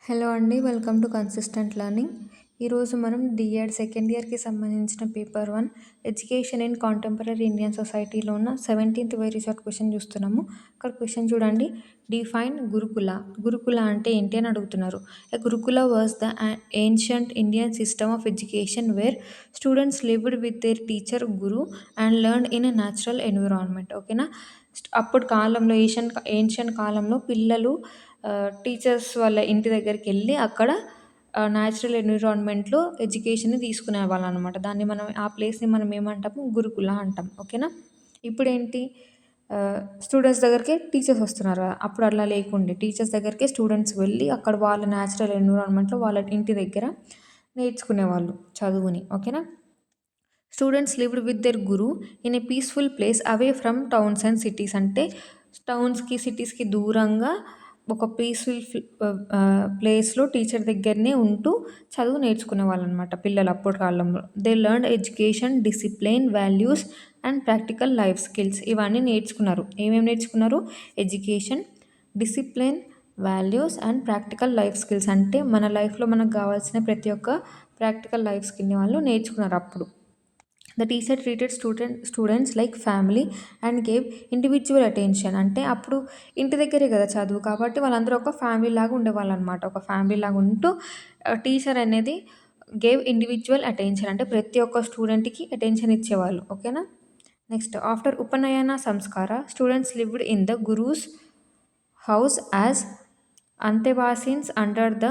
Hello అండి. Welcome to consistent learning. ఈరోజు మనం డిఎడ్ సెకండ్ ఇయర్‌కి సంబంధించిన paper 1 education in contemporary Indian సొసైటీలో ఉన్న 17th వెరీ షార్ట్ క్వెషన్ చూస్తున్నాము. ఇక్కడ క్వెషన్ చూడండి. డిఫైన్ గురుకుల. గురుకుల అంటే ఏంటి అని అడుగుతున్నారు. A gurukula was the ancient Indian system of education where students lived with their teacher guru and learned in a natural environment. ఓకేనా. అప్పుడు కాలంలో ఏన్షియంట్ కాలంలో పిల్లలు టీచర్స్ వాళ్ళ ఇంటి దగ్గరికెళ్ళి అక్కడ న్యాచురల్ ఎన్విరాన్మెంట్‌లో ఎడ్యుకేషన్‌ని తీసుకునేవాళ్ళనమాట. ఆ ప్లేస్‌ని మనం ఏమంటాము? గురుకుల అంటాం. ఓకేనా. ఇప్పుడేంటి స్టూడెంట్స్ దగ్గరికే టీచర్స్ వస్తున్నారు కదా! అప్పుడు అట్లా లేకుండే. టీచర్స్ దగ్గరికే స్టూడెంట్స్ వెళ్ళి అక్కడ వాళ్ళ న్యాచురల్ ఎన్విరాన్మెంట్‌లో వాళ్ళ ఇంటి దగ్గర నేర్చుకునేవాళ్ళు చదువుని. ఓకేనా. Students lived with there Guru in a peaceful place away from towns and cities. అంటే టౌన్స్‌కి, సిటీస్‌కి దూరంగా ఒక పీస్‌ఫుల్ ప్లేస్‌లో టీచర్ దగ్గరనే ఉంటూ చదువు నేర్చుకునేవాళ్ళనమాట పిల్లలు అప్పటి కాలంలో. They learned education, discipline, values and practical life skills. ఇవన్నీ నేర్చుకున్నారు. ఏమేమి నేర్చుకున్నారు? Education, discipline, values and practical life skills. అంటే మన లైఫ్‌లో మనకు కావాల్సిన ప్రతి ఒక్క ప్రాక్టికల్ లైఫ్ స్కిల్‌ని వాళ్ళు నేర్చుకున్నారు అప్పుడు. The teacher treated students like family and gave individual attention. అంటే అప్పుడు ఇంటి దగ్గరే కదా చదువు, కాబట్టి వాళ్ళందరూ ఒక ఫ్యామిలీ లాగా ఉండేవాళ్ళనమాట. ఒక ఫ్యామిలీ లాగా ఉంటూ టీచర్ అనేది గేవ్ ఇండివిజువల్ అటెన్షన్. అంటే ప్రతి ఒక్క స్టూడెంట్‌కి అటెన్షన్ ఇచ్చేవాళ్ళు. ఓకేనా. Next after upanayana samskara students lived in the guru's house as antevasins under the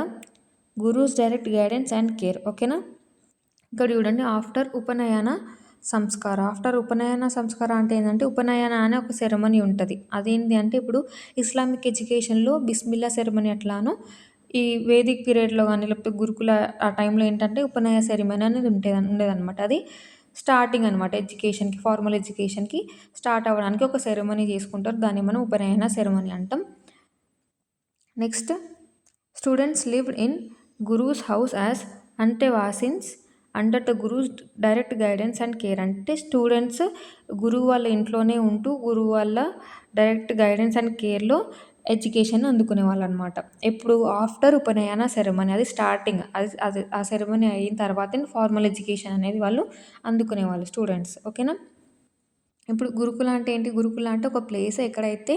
guru's direct guidance and care. ఓకేనా. ఇక్కడ చూడండి. ఆఫ్టర్ ఉపనయన సంస్కార. ఆఫ్టర్ ఉపనయన సంస్కార అంటే ఏంటంటే ఉపనయన అనే ఒక సెరమనీ ఉంటుంది. అదేంటి అంటే ఇప్పుడు ఇస్లామిక్ ఎడ్యుకేషన్‌లో బిస్మిల్లా సెరమనీ ఎట్లానో ఈ వేదిక్ పీరియడ్‌లో కానీ లేకపోతే గురుకుల ఆ టైంలో ఏంటంటే ఉపనయన సెరమనీ అనేది ఉండేదనమాట. అది స్టార్టింగ్ అనమాట ఎడ్యుకేషన్‌కి, ఫార్మల్ ఎడ్యుకేషన్‌కి స్టార్ట్ అవ్వడానికి ఒక సెరమనీ చేసుకుంటారు. దాన్ని మనం ఉపనయన సెరమనీ అంటాం. Next students lived in guru's house as antevasins under the guru's direct guidance and care. అంటే స్టూడెంట్స్ గురువు వాళ్ళ ఇంట్లోనే ఉంటూ గురువు వాళ్ళ డైరెక్ట్ గైడెన్స్ అండ్ కేర్‌లో ఎడ్యుకేషన్ అందుకునేవాళ్ళు అనమాట. ఎప్పుడు? ఆఫ్టర్ ఉపనయన సెరమనీ. అది స్టార్టింగ్. అది అది ఆ సెరమనీ అయిన తర్వాతే ఫార్మల్ ఎడ్యుకేషన్ అనేది వాళ్ళు అందుకునేవాళ్ళు స్టూడెంట్స్. ఓకేనా. ఇప్పుడు గురుకుల అంటే ఏంటి? గురుకుల అంటే ఒక ప్లేస్ ఎక్కడైతే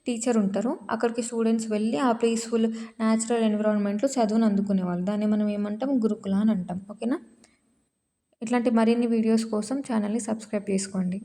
టీచర్ ఉంటారో అక్కడికి స్టూడెంట్స్ వెళ్ళి ఆ పీస్‌ఫుల్ న్యాచురల్ ఎన్విరాన్మెంట్‌లో చదువుని అందుకునేవాళ్ళు. దాన్ని మనం ఏమంటాం? గురుకుల అని అంటాం. ఓకేనా. ఇట్లాంటి మరిన్ని వీడియోస్ కోసం ఛానల్‌ని సబ్స్క్రైబ్ చేసుకోండి.